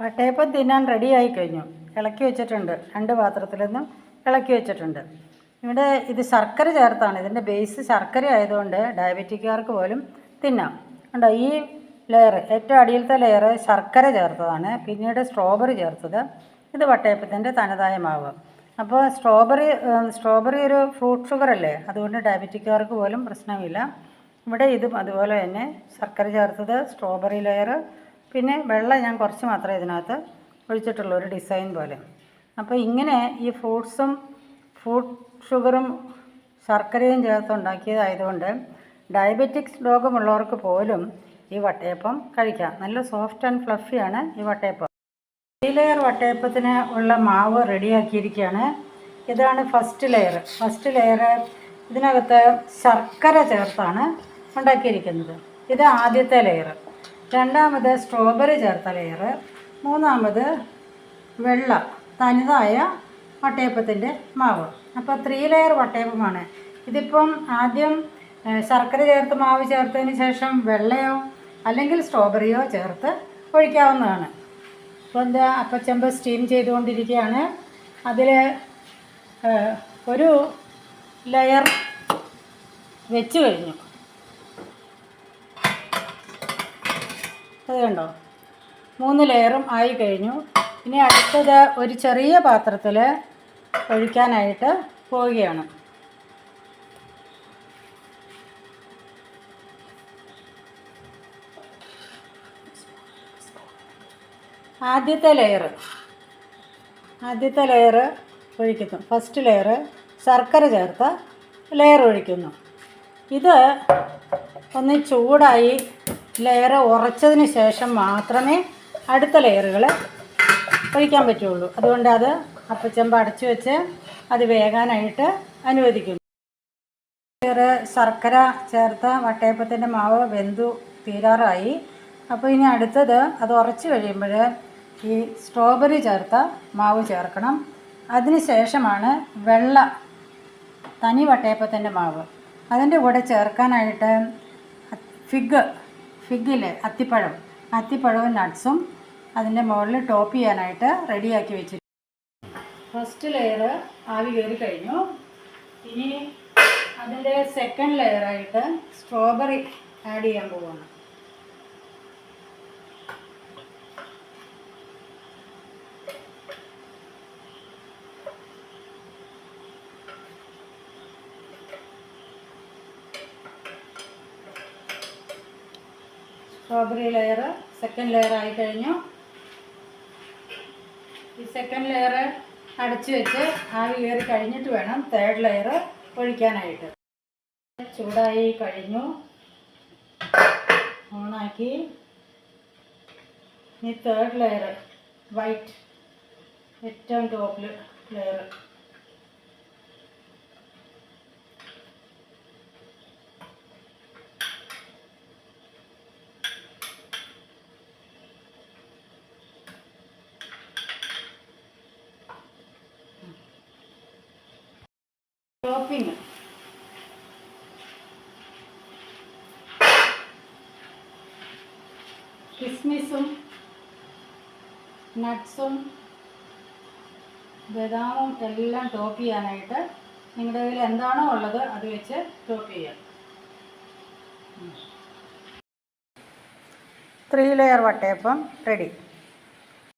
വട്ടയപ്പം തിന്നാൻ റെഡിയായി കഴിഞ്ഞു. ഇളക്കി വെച്ചിട്ടുണ്ട്. 2 പാത്രത്തിൽ നിന്നും ഇളക്കി വെച്ചിട്ടുണ്ട്. ഇവിടെ ഇത് ശർക്കര ചേർത്താണ്. ഇതിൻ്റെ ബേസ് ശർക്കര ആയതുകൊണ്ട് ഡയബറ്റിക്കാർക്ക് പോലും തിന്നാം. കണ്ടോ, ഈ ലെയർ, ഏറ്റവും അടിയിലത്തെ ലെയർ ശർക്കര ചേർത്തതാണ്. പിന്നീട് സ്ട്രോബെറി ചേർത്തത്. ഇത് വട്ടയപ്പത്തിൻ്റെ തനതായ മാവ്. അപ്പോൾ സ്ട്രോബെറി ഒരു ഫ്രൂട്ട് ഷുഗർ അല്ലേ, അതുകൊണ്ട് ഡയബറ്റിക്കാർക്ക് പോലും പ്രശ്നമില്ല. ഇവിടെ ഇതും അതുപോലെ തന്നെ ശർക്കര ചേർത്തത്, സ്ട്രോബെറി ലെയർ, പിന്നെ വെള്ളം ഞാൻ കുറച്ച് മാത്രമേ ഇതിനകത്ത് ഒഴിച്ചിട്ടുള്ളൂ, ഒരു ഡിസൈൻ പോലെ. അപ്പോൾ ഇങ്ങനെ ഈ ഫ്രൂട്ട് ഷുഗറും ശർക്കരയും ചേർത്ത് ഉണ്ടാക്കിയതായതുകൊണ്ട് ഡയബറ്റിക്സ് രോഗമുള്ളവർക്ക് പോലും ഈ വട്ടയപ്പം കഴിക്കാം. നല്ല സോഫ്റ്റ് ആൻഡ് ഫ്ലഫിയാണ് ഈ വട്ടയപ്പം. 3 ലെയർ വട്ടയപ്പത്തിന് ഉള്ള മാവ് റെഡിയാക്കിയിരിക്കുകയാണ്. ഇതാണ് ഫസ്റ്റ് ലെയർ. ഇതിനകത്ത് ശർക്കര ചേർത്താണ് ഉണ്ടാക്കിയിരിക്കുന്നത്. ഇത് ആദ്യത്തെ ലെയർ. രണ്ടാമത് സ്ട്രോബെറി ചേർത്ത ലെയർ. മൂന്നാമത് വെള്ള തനതായ വട്ടയപ്പത്തിൻ്റെ മാവ്. അപ്പോൾ 3 ലെയർ വട്ടയപ്പമാണ്. ഇതിപ്പം ആദ്യം ശർക്കര ചേർത്ത് മാവ് ചേർത്തതിന് ശേഷം വെള്ളയോ അല്ലെങ്കിൽ സ്ട്രോബെറിയോ ചേർത്ത് ഒഴിക്കാവുന്നതാണ്. അപ്പോൾ എന്താ, അപ്പച്ചമ്പ് സ്റ്റീം ചെയ്തുകൊണ്ടിരിക്കുകയാണ്. അതിൽ ഒരു ലെയർ വെച്ച് കഴിഞ്ഞു. അത് കണ്ടോ, 3 ലെയറും ആയി കഴിഞ്ഞു. ഇനി അടുത്തത് ഒരു ചെറിയ പാത്രത്തിൽ ഒഴിക്കാനായിട്ട് പോവുകയാണ്. ആദ്യത്തെ ലെയർ ഒഴിക്കുന്നു. ഫസ്റ്റ് ലെയർ ശർക്കര ചേർത്ത ലെയർ ഒഴിക്കുന്നു. ഇത് ഒന്ന് ചൂടായി ലെയർ ഉറച്ചതിന് ശേഷം മാത്രമേ അടുത്ത ലെയറുകൾ ഒഴിക്കാൻ പറ്റുള്ളൂ. അതുകൊണ്ട് അത് അപ്പച്ചമ്പ് അടച്ചു വെച്ച് അത് വേകാനായിട്ട് അനുവദിക്കുന്നു. ലെയർ ശർക്കര ചേർത്ത വട്ടയപ്പത്തിൻ്റെ മാവ് വെന്തു തീരാറായി. അപ്പോൾ ഇനി അടുത്തത് അത് ഉറച്ച് കഴിയുമ്പോൾ ഈ സ്ട്രോബെറി ചേർത്ത മാവ് ചേർക്കണം. അതിന് ശേഷമാണ് വെള്ള തനി വട്ടയപ്പത്തിൻ്റെ മാവ്. അതിൻ്റെ കൂടെ ചേർക്കാനായിട്ട് ഫിഗിലെ അത്തിപ്പഴവും നട്ട്സും അതിൻ്റെ മുകളിൽ ടോപ്പ് ചെയ്യാനായിട്ട് റെഡിയാക്കി വെച്ചിരിക്കും. ഫസ്റ്റ് ലെയർ ആവി കയറി കഴിഞ്ഞു. ഇനി അതിൻ്റെ സെക്കൻഡ് ലെയറായിട്ട് സ്ട്രോബെറി ആഡ് ചെയ്യാൻ പോവുകയാണ്. സ്ട്രോബെറി ലെയർ സെക്കൻഡ് ലെയർ ആയി കഴിഞ്ഞു. ഈ സെക്കൻഡ് ലെയർ അടച്ചു വെച്ച് ആവി കയറി കഴിഞ്ഞിട്ട് വേണം തേർഡ് ലെയർ ഒഴിക്കാനായിട്ട്. ചൂടായി കഴിഞ്ഞു. ഓണാക്കി. ഈ തേർഡ് ലെയർ വൈറ്റ്, ഏറ്റവും ടോപ്പിൽ ലെയർ. ടോപ്പിംഗ് കിസ്മിസും നട്ട്സും ബദാമും എല്ലാം ടോപ്പ് ചെയ്യാനായിട്ട് നിങ്ങളുടെ കയ്യിൽ എന്താണോ ഉള്ളത് അത് വെച്ച് ടോപ്പ് ചെയ്യാം. 3 ലെയർ വട്ടയപ്പം റെഡി.